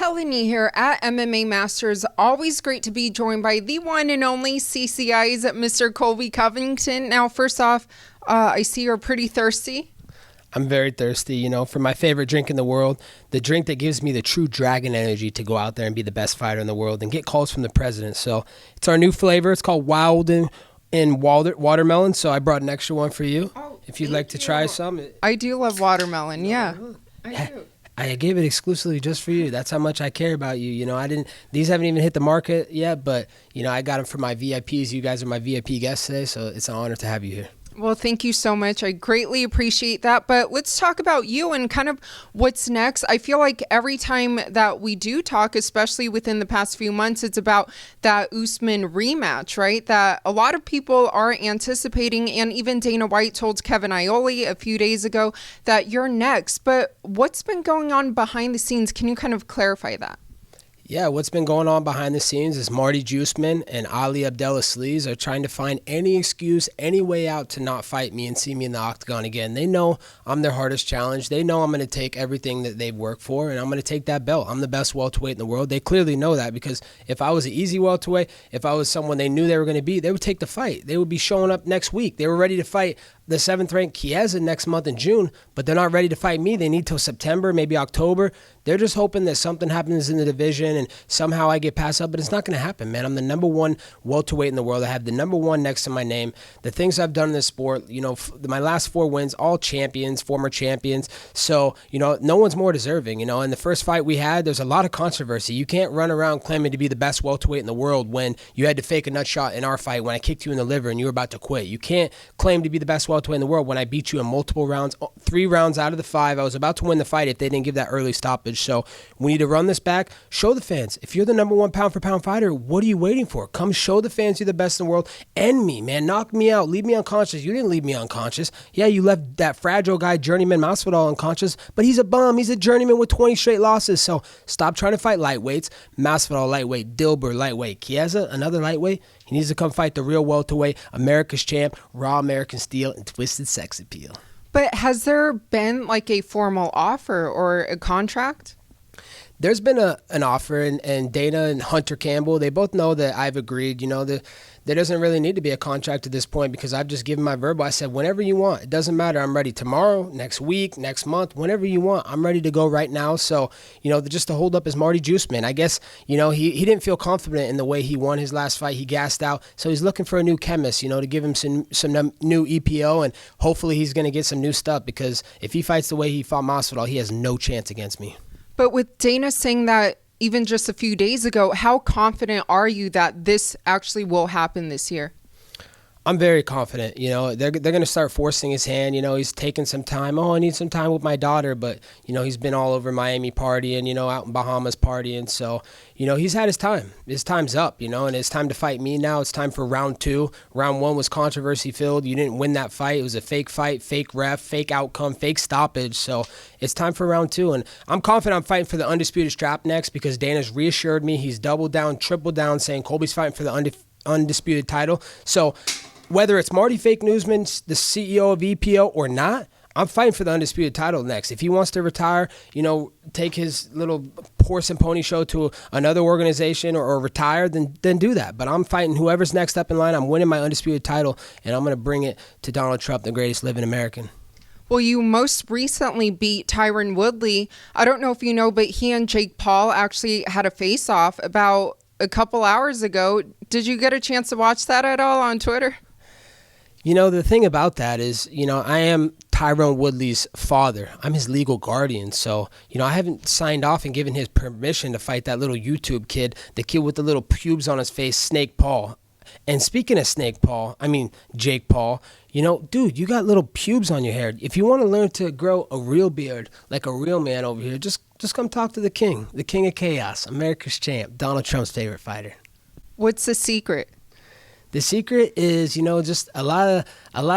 Helen Yee here at MMA Masters. Always great to be joined by the one and only CCI's Mr. Colby Covington. Now, first off, I see you're pretty thirsty. I'm very thirsty, for my favorite drink in the world, the drink that gives me the true dragon energy to go out there and be the best fighter in the world and get calls from the president. So it's our new flavor. It's called Wild and Watermelon. So I brought an extra one for you if you'd like to try some. I do love watermelon. Yeah, I do. I gave it exclusively just for you. That's how much I care about you. These haven't even hit the market yet, but, I got them for my VIPs. You guys are my VIP guests today, so it's an honor to have you here. Well, thank you so much. I greatly appreciate that. But let's talk about you and kind of what's next. I feel like every time that we do talk, especially within the past few months, it's about that Usman rematch, right? That a lot of people are anticipating, and even Dana White told Kevin Iole a few days ago that you're next. But what's been going on behind the scenes? Can you kind of clarify that? Yeah, what's been going on behind the scenes is Marty Usman and Ali Abdelaziz are trying to find any excuse, any way out to not fight me and see me in the octagon again. They know I'm their hardest challenge. They know I'm going to take everything that they've worked for, and I'm going to take that belt. I'm the best welterweight in the world. They clearly know that, because if I was an easy welterweight, if I was someone they knew they were going to beat, they would take the fight. They would be showing up next week. They were ready to fight the 7th-ranked Chiesa next month in June, but they're not ready to fight me. They need till September, maybe October. They're just hoping that something happens in the division and somehow I get passed up, but it's not going to happen, man. I'm the number one welterweight in the world. I have the number one next to my name. The things I've done in this sport, my last 4 wins, all champions, former champions. So, no one's more deserving. In the first fight we had, there's a lot of controversy. You can't run around claiming to be the best welterweight in the world when you had to fake a nut shot in our fight when I kicked you in the liver and you were about to quit. You can't claim to be the best welterweight in the world when I beat you in multiple rounds, 3 rounds out of the 5. I was about to win the fight if they didn't give that early stoppage. So we need to run this back. Show the fans. If you're the number one pound-for-pound fighter, what are you waiting for? Come show the fans you're the best in the world. End me, man. Knock me out. Leave me unconscious. You didn't leave me unconscious. Yeah, you left that fragile guy, Journeyman Masvidal, unconscious, but he's a bum. He's a journeyman with 20 straight losses. So stop trying to fight lightweights. Masvidal, lightweight. Dilber, lightweight. Chiesa, another lightweight. He needs to come fight the real welterweight, America's champ, raw American steel, and twisted sex appeal. But has there been like a formal offer or a contract? There's been an offer, and Dana and Hunter Campbell, they both know that I've agreed. There doesn't really need to be a contract at this point, because I've just given my verbal. I said, whenever you want. It doesn't matter. I'm ready tomorrow, next week, next month, whenever you want. I'm ready to go right now. So, just the holdup is Marty Usman. I guess, he didn't feel confident in the way he won his last fight. He gassed out. So he's looking for a new chemist, to give him some new EPO, and hopefully he's going to get some new stuff, because if he fights the way he fought Masvidal, he has no chance against me. But with Dana saying that even just a few days ago, how confident are you that this actually will happen this year? I'm very confident. They're going to start forcing his hand. He's taking some time. Oh, I need some time with my daughter. But, he's been all over Miami partying, out in Bahamas partying. So, he's had his time. His time's up, and it's time to fight me now. It's time for round 2. Round 1 was controversy filled. You didn't win that fight. It was a fake fight, fake ref, fake outcome, fake stoppage. So it's time for round 2. And I'm confident I'm fighting for the undisputed strap next, because Dana's reassured me. He's doubled down, tripled down, saying Colby's fighting for the undisputed title. So whether it's Marty Fake Newsman, the CEO of EPO, or not, I'm fighting for the undisputed title next. If he wants to retire, take his little horse and pony show to another organization or retire, then do that. But I'm fighting whoever's next up in line. I'm winning my undisputed title, and I'm going to bring it to Donald Trump, the greatest living American. Well, you most recently beat Tyron Woodley. I don't know if you know, but he and Jake Paul actually had a face-off about a couple hours ago. Did you get a chance to watch that at all on Twitter? The thing about that is, I am Tyron Woodley's father. I'm his legal guardian. So, I haven't signed off and given his permission to fight that little YouTube kid, the kid with the little pubes on his face, Snake Paul. And speaking of Jake Paul, dude, you got little pubes on your hair. If you want to learn to grow a real beard like a real man over here, just come talk to the king of chaos, America's champ, Donald Trump's favorite fighter. What's the secret? The secret is, just a lot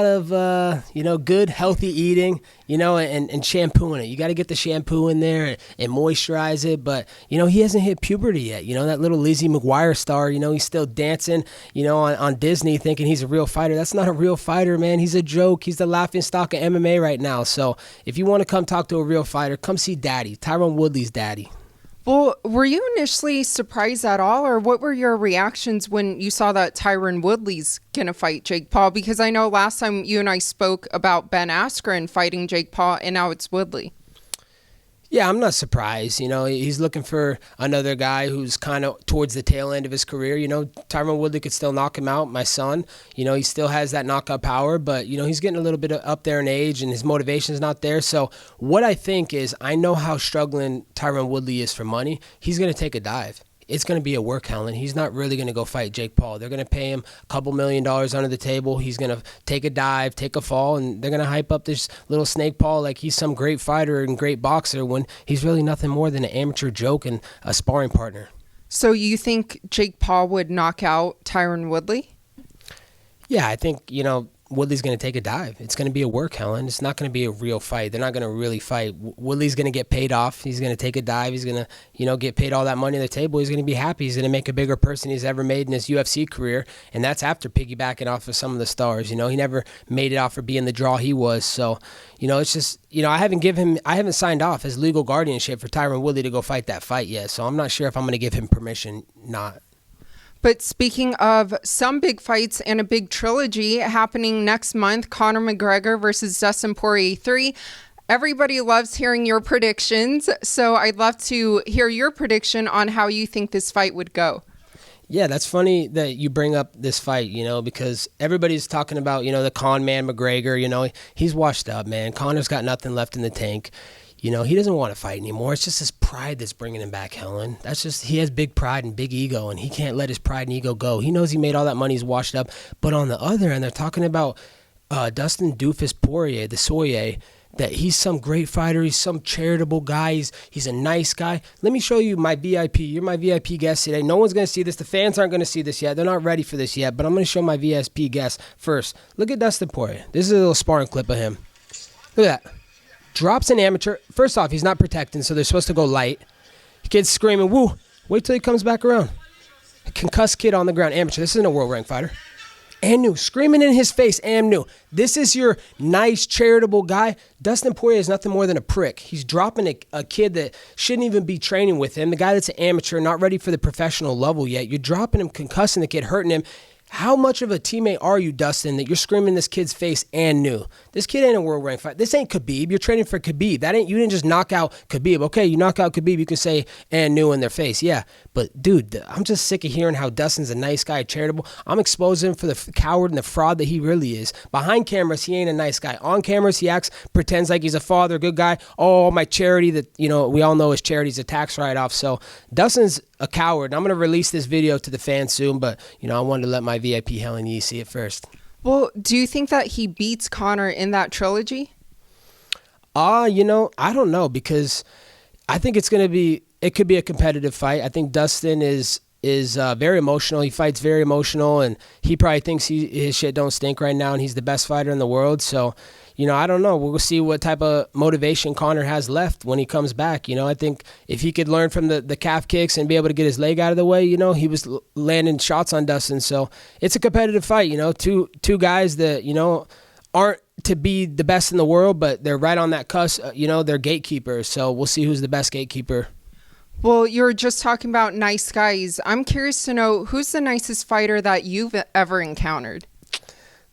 of good, healthy eating, and shampooing it. You got to get the shampoo in there and moisturize it. But, he hasn't hit puberty yet. That little Lizzie McGuire star, he's still dancing, on Disney thinking he's a real fighter. That's not a real fighter, man. He's a joke. He's the laughing stock of MMA right now. So if you want to come talk to a real fighter, come see Daddy, Tyron Woodley's daddy. Well, were you initially surprised at all, or what were your reactions when you saw that Tyron Woodley's going to fight Jake Paul? Because I know last time you and I spoke about Ben Askren fighting Jake Paul, and now it's Woodley. Yeah, I'm not surprised. He's looking for another guy who's kind of towards the tail end of his career. Tyron Woodley could still knock him out, my son. He still has that knockout power, but, he's getting a little bit up there in age and his motivation's not there. So what I think is I know how struggling Tyron Woodley is for money. He's going to take a dive. It's going to be a work, Helen. He's not really going to go fight Jake Paul. They're going to pay him a couple $1 million under the table. He's going to take a dive, take a fall, and they're going to hype up this little snake Paul like he's some great fighter and great boxer when he's really nothing more than an amateur joke and a sparring partner. So you think Jake Paul would knock out Tyron Woodley? Yeah, I think, Woodley's going to take a dive. It's going to be a work, Helen. It's not going to be a real fight. They're not going to really fight. Woodley's going to get paid off. He's going to take a dive. He's going to, get paid all that money on the table. He's going to be happy. He's going to make a bigger person he's ever made in his UFC career, and that's after piggybacking off of some of the stars. He never made it off for being the draw he was. So, it's just, I haven't signed off his legal guardianship for Tyron Woodley to go fight that fight yet. So I'm not sure if I'm going to give him permission not. But speaking of some big fights and a big trilogy happening next month, Conor McGregor versus Dustin Poirier 3. Everybody loves hearing your predictions, so I'd love to hear your prediction on how you think this fight would go. Yeah, that's funny that you bring up this fight, because everybody's talking about, the con man McGregor, he's washed up, man. Conor's got nothing left in the tank. He doesn't want to fight anymore. It's just his pride that's bringing him back, Helen. He has big pride and big ego, and he can't let his pride and ego go. He knows he made all that money, he's washed up. But on the other end, they're talking about Dustin Doofus Poirier, the Soye, that he's some great fighter. He's some charitable guy. He's a nice guy. Let me show you my VIP. You're my VIP guest today. No one's going to see this. The fans aren't going to see this yet. They're not ready for this yet, but I'm going to show my VIP guest first. Look at Dustin Poirier. This is a little sparring clip of him. Look at that. Drops an amateur. First off, he's not protecting, so they're supposed to go light. Kid's screaming, woo. Wait till he comes back around. A concussed kid on the ground. Amateur. This isn't a world rank fighter. And new. Screaming in his face. And new. This is your nice, charitable guy. Dustin Poirier is nothing more than a prick. He's dropping a kid that shouldn't even be training with him. The guy that's an amateur, not ready for the professional level yet. You're dropping him, concussing the kid, hurting him. How much of a teammate are you, Dustin, that you're screaming in this kid's face and new? This kid ain't a world rank fight. This ain't Khabib. You're training for Khabib. You didn't just knock out Khabib. Okay, you knock out Khabib, you can say and new in their face. Yeah, but dude, I'm just sick of hearing how Dustin's a nice guy, charitable. I'm exposing him for the coward and the fraud that he really is. Behind cameras, he ain't a nice guy. On cameras, he pretends like he's a father, good guy. Oh, my charity that, we all know his charity's a tax write-off. So Dustin's a coward. And I'm going to release this video to the fans soon, but, I wanted to let my VIP Helen Yee see it first. Well, do you think that he beats Conor in that trilogy? I don't know, because I think it could be a competitive fight. I think Dustin is very emotional. He fights very emotional, and he probably thinks his shit don't stink right now, and he's the best fighter in the world. So, I don't know. We'll see what type of motivation Conor has left when he comes back. I think if he could learn from the calf kicks and be able to get his leg out of the way, he was landing shots on Dustin. So it's a competitive fight. Two guys that aren't to be the best in the world, but they're right on that cusp. They're gatekeepers. So we'll see who's the best gatekeeper. Well, you were just talking about nice guys. I'm curious to know, who's the nicest fighter that you've ever encountered?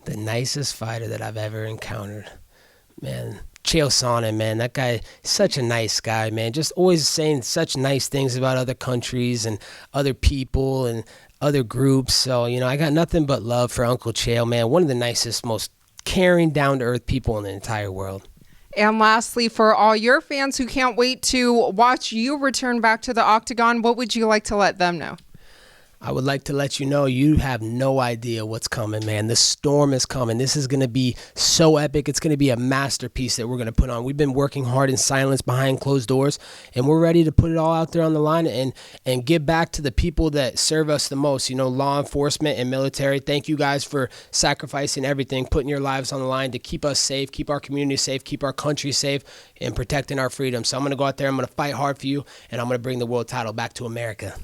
The nicest fighter that I've ever encountered, man, Chael Sonnen, man. That guy, such a nice guy, man. Just always saying such nice things about other countries and other people and other groups. So, I got nothing but love for Uncle Chael, man. One of the nicest, most caring, down-to-earth people in the entire world. And lastly, for all your fans who can't wait to watch you return back to the octagon, what would you like to let them know? I would like to let you know you have no idea what's coming, man. The storm is coming. This is going to be so epic. It's going to be a masterpiece that we're going to put on. We've been working hard in silence behind closed doors, and we're ready to put it all out there on the line and give back to the people that serve us the most, law enforcement and military. Thank you guys for sacrificing everything, putting your lives on the line to keep us safe, keep our community safe, keep our country safe, and protecting our freedom. So I'm going to go out there. I'm going to fight hard for you, and I'm going to bring the world title back to America.